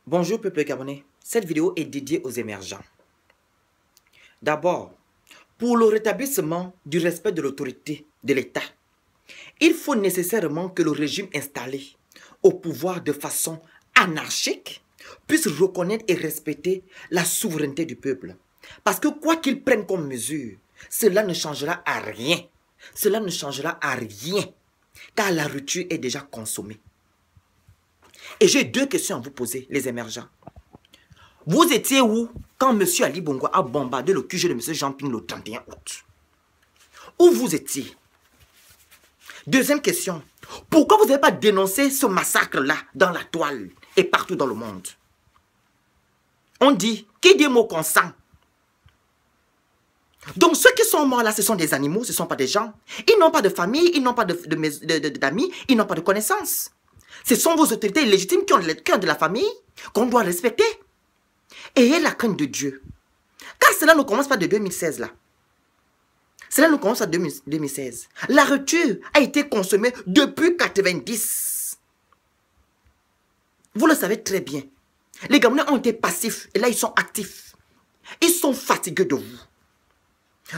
Bonjour peuple gabonais, cette vidéo est dédiée aux émergents. D'abord, pour le rétablissement du respect de l'autorité de l'État, il faut nécessairement que le régime installé au pouvoir de façon anarchique puisse reconnaître et respecter la souveraineté du peuple. Parce que quoi qu'ils prennent comme mesure, cela ne changera à rien. Cela ne changera à rien, car la rupture est déjà consommée. Et j'ai deux questions à vous poser, les émergents. Vous étiez où quand M. Ali Bongo a bombardé le QG de M. Jean-Ping le 31 août? Où vous étiez? Deuxième question. Pourquoi vous n'avez pas dénoncé ce massacre-là dans la toile et partout dans le monde? On dit, qui dit mot consent? Donc ceux qui sont morts là, ce sont des animaux, ce ne sont pas des gens. Ils n'ont pas de famille, ils n'ont pas d'amis, ils n'ont pas de connaissances. Ce sont vos autorités légitimes qui ont de la famille, qu'on doit respecter. Ayez la crainte de Dieu. Car cela ne commence pas de 2016 là. Cela ne commence pas de 2016. La rupture a été consommée depuis 1990. Vous le savez très bien. Les Gabonais ont été passifs et là ils sont actifs. Ils sont fatigués de vous.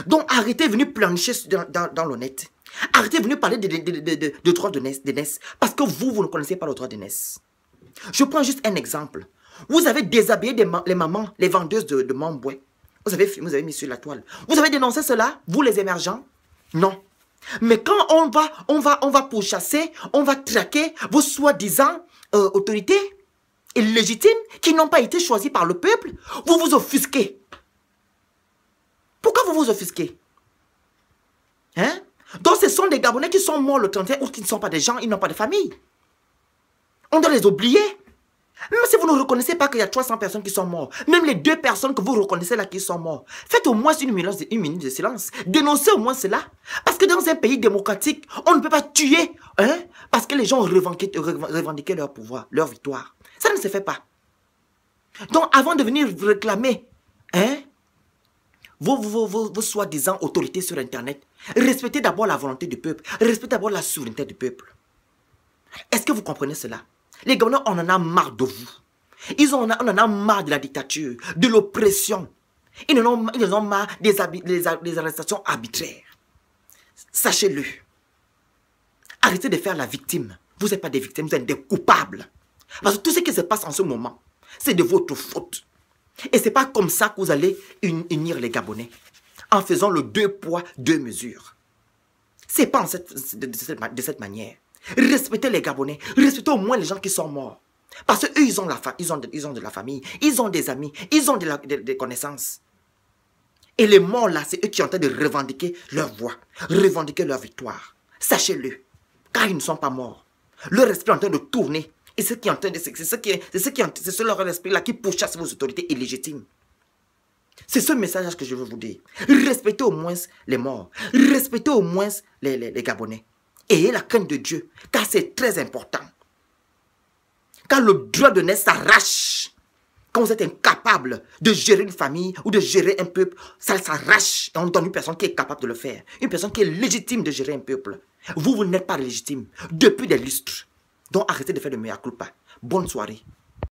Donc arrêtez de venir plancher dans l'honnête. Arrêtez de venir parler de droit de naissance. Parce que vous ne connaissez pas le droit de naissance. Je prends juste un exemple. Vous avez déshabillé les mamans, les vendeuses de Mamboué. Vous avez mis sur la toile. Vous avez dénoncé cela, vous les émergents? Non. Mais quand on va pourchasser, on va traquer vos soi-disant autorités illégitimes qui n'ont pas été choisies par le peuple, vous vous offusquez. Pourquoi vous vous offusquez? Hein? Donc ce sont des Gabonais qui sont morts le 31 août, qui ne sont pas des gens, ils n'ont pas de famille. On doit les oublier. Même si vous ne reconnaissez pas qu'il y a 300 personnes qui sont mortes, même les 2 personnes que vous reconnaissez là qui sont mortes, faites au moins une minute de silence. Dénoncez au moins cela. Parce que dans un pays démocratique, on ne peut pas tuer, hein, parce que les gens ont revendiqué leur pouvoir, leur victoire. Ça ne se fait pas. Donc avant de venir réclamer, hein, vos soi-disant autorités sur Internet, respectez d'abord la volonté du peuple, respectez d'abord la souveraineté du peuple. Est-ce que vous comprenez cela? Les Gabonais, on en a marre de vous. On en a marre de la dictature, de l'oppression. Ils en ont marre des arrestations arbitraires. Sachez-le. Arrêtez de faire la victime. Vous n'êtes pas des victimes, vous êtes des coupables. Parce que tout ce qui se passe en ce moment, c'est de votre faute. Et ce n'est pas comme ça que vous allez unir les Gabonais. En faisant le 2 poids, 2 mesures. Ce n'est pas de cette manière. Respectez les Gabonais, respectez au moins les gens qui sont morts. Parce qu'eux, ils ont de la famille, ils ont des amis, ils ont des connaissances. Et les morts là, c'est eux qui sont en train de revendiquer leur voix, revendiquer leur victoire. Sachez-le, car ils ne sont pas morts. Leur esprit est en train de tourner. Et c'est leur esprit là qui pourchasse vos autorités illégitimes. C'est ce message que je veux vous dire. Respectez au moins les morts, respectez au moins les Gabonais. Ayez la crainte de Dieu, car c'est très important. Car le droit de naître s'arrache. Quand vous êtes incapable de gérer une famille ou de gérer un peuple, ça s'arrache. Et on donne une personne qui est capable de le faire. Une personne qui est légitime de gérer un peuple. Vous n'êtes pas légitime depuis des lustres. Donc arrêtez de faire de mea culpa. Bonne soirée.